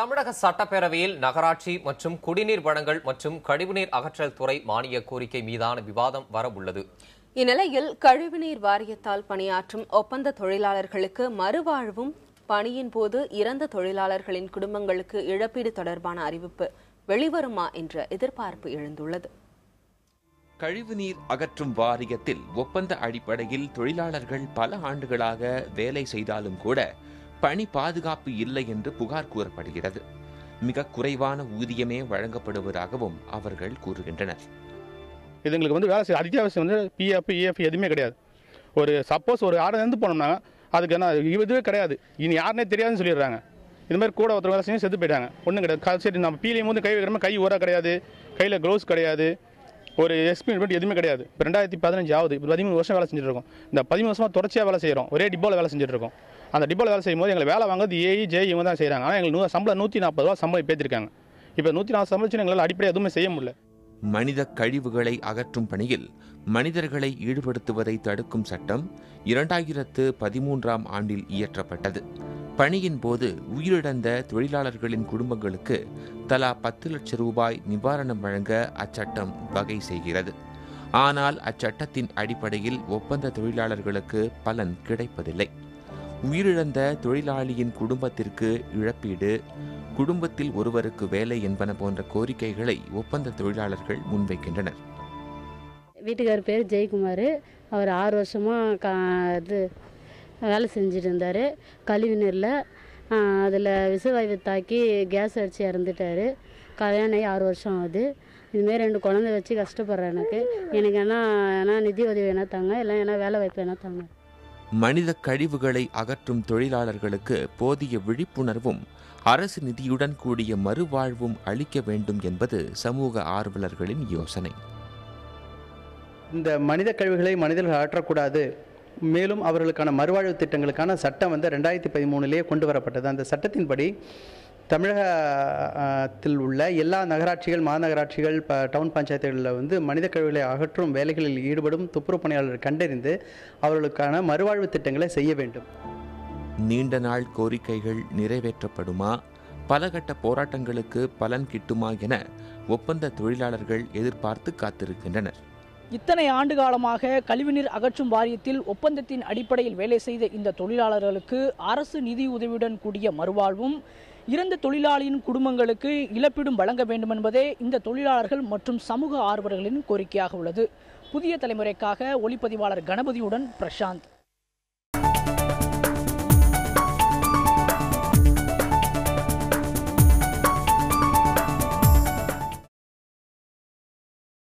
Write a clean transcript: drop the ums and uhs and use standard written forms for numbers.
தமிழக சட்டப்பேரவையில் நகராட்சி மற்றும் குடிநீர் வழங்கல் மற்றும் கழிவுநீர் அகற்றல் துறை மானிய கோரிக்கை மீதான விவாதம் வரவுள்ளது. இந்நிலையில் கழிவுநீர் வாரியத்தால் பணியாற்றும் ஒப்பந்த தொழிலாளர்களுக்கு மறுவாழ்வும் பணியின் போது இறந்த தொழிலாளர்களின் குடும்பங்களுக்கு இழப்பீடு தொடர்பான அறிவிப்பு வெளிவருமா என்ற எதிர்பார்ப்பு எழுந்துள்ளது. கழிவுநீர் அகற்றும் வாரியத்தில் ஒப்பந்த அடிப்படையில் தொழிலாளர்கள் பல ஆண்டுகளாக வேலை செய்தாலும் கூட பணி பாதுகாப்பு இல்லை என்று புகார் கூறப்படுகிறது. மிக குறைவான ஊதியமே வழங்கப்படுவதாகவும் அவர்கள் கூறுகின்றனர். இதுங்களுக்கு வேலை செய்ய அத்தியாவசியம் பிஎஃப் இஎஃப் எதுவுமே கிடையாது. ஒரு சப்போஸ் ஒரு ஆர்டர் இருந்து போனோம்னா அதுக்கு என்ன இதுவே கிடையாது. இனி யாருனே தெரியாதுன்னு சொல்லிடுறாங்க. இது மாதிரி கூட ஒருத்தர் வேலை செஞ்சு செத்து போயிட்டாங்க. ஒன்றும் கிடையாது. சரி, நம்ம பீலியும் போது கை வைக்கிறோம், கை ஊற கிடையாது, கையில் க்ளவுஸ் கிடையாது, ஒரு எக்ஸ்பீரியன்ஸ் எதுவுமே கிடையாது. இப்போ 2015 ஆகுது. இப்போ 13 வருஷம் வேலை செஞ்சுட்டு இருக்கோம். இந்த 13 வருஷமாக தொடர்ச்சியாக வேலை செய்கிறோம். ஒரே டிப்போவில் வேலை செஞ்சுட்டு இருக்கோம். அந்த டிப்போவில் வேலை செய்யும் போது எங்களை வேலை வாங்குறது ஏஇ ஜே இவங்க தான் செய்கிறாங்க. ஆனால் எங்களுக்கு சம்பளம் 140 ரூபா சம்பளம் பேத்திருக்காங்க. இப்போ 140 சம்பளம் எங்களால் அடிப்படையாக எதுவுமே செய்ய முடியல. மனித கழிவுகளை அகற்றும் பணியில் மனிதர்களை ஈடுபடுத்துவதை தடுக்கும் சட்டம் 2013ஆம் ஆண்டில் இயற்றப்பட்டது. பணியின் போது உயிரிழந்த தொழிலாளர்களின் குடும்பங்களுக்கு தலா 10 லட்சம் ரூபாய் நிவாரணம் வழங்க அச்சட்டம் வகை செய்கிறது. ஆனால் அச்சட்டத்தின் அடிப்படையில் ஒப்பந்த தொழிலாளர்களுக்கு பலன் கிடைப்பதில்லை. உயிரிழந்த தொழிலாளியின் குடும்பத்திற்கு இழப்பீடு, குடும்பத்தில் ஒருவருக்கு வேலை என்பன போன்ற கோரிக்கைகளை ஒப்பந்த தொழிலாளர்கள் முன்வைக்கின்றனர். வீட்டுக்கார் பேர் ஜெயக்குமார். அவர் 6 வருஷமாக வேலை செஞ்சுட்டு இருந்தார். கழிவுநீரில் அதில் விஷவாயு தாக்கி கேஸ் அடித்து இறந்துட்டார். கல்யாணம் ஆகி 6 வருஷம் ஆகுது. இதுமாரி 2 குழந்தை வச்சு கஷ்டப்படுறேன். எனக்கு ஏன்னா நிதி உதவி வேணா தாங்க, இல்லை ஏன்னா வேலை வாய்ப்பு வேணா தாங்க. மனித கழிவுகளை அகற்றும் தொழிலாளர்களுக்கு போதிய விழிப்புணர்வும் அரசு நிதியுடன் கூடிய மறுவாழ்வும் அளிக்க வேண்டும் என்பது சமூக ஆர்வலர்களின் யோசனை. இந்த மனித கழிவுகளை மனிதர்கள் அகற்றக்கூடாது. மேலும் அவர்களுக்கான மறுவாழ்வு திட்டங்களுக்கான சட்டம் 2013 கொண்டு வரப்பட்டது. அந்த சட்டத்தின்படி தமிழகத்தில் உள்ள எல்லா நகராட்சிகள், மாநகராட்சிகள், டவுன் பஞ்சாயத்துகளில் மனித கழிவுகளை அகற்றும் வேலைகளில் ஈடுபடும் துப்புரவு பணியாளர்கள் கண்டறிந்து அவர்களுக்கான மறுவாழ்வு திட்டங்களை செய்ய வேண்டும். நீண்ட நாள் கோரிக்கைகள் நிறைவேற்றப்படுமா, பலகட்ட போராட்டங்களுக்கு பலன் கிட்டுமா என ஒப்பந்த தொழிலாளர்கள் எதிர்பார்த்து காத்திருக்கின்றனர். இத்தனை ஆண்டு காலமாக கழிவுநீர் அகற்றும் வாரியத்தில் ஒப்பந்தத்தின் அடிப்படையில் வேலை செய்த இந்த தொழிலாளர்களுக்கு அரசு நிதி உதவியுடன் கூடிய மறுவாழ்வும், இறந்த தொழிலாளியின் குடும்பங்களுக்கு இழப்பீடும் வழங்க வேண்டும் என்பதே இந்த தொழிலாளர்கள் மற்றும் சமூக ஆர்வலர்களின் கோரிக்கையாக உள்ளது. புதிய தலைமுறைக்காக ஒளிப்பதிவாளர் கணபதியுடன் பிரசாந்த்.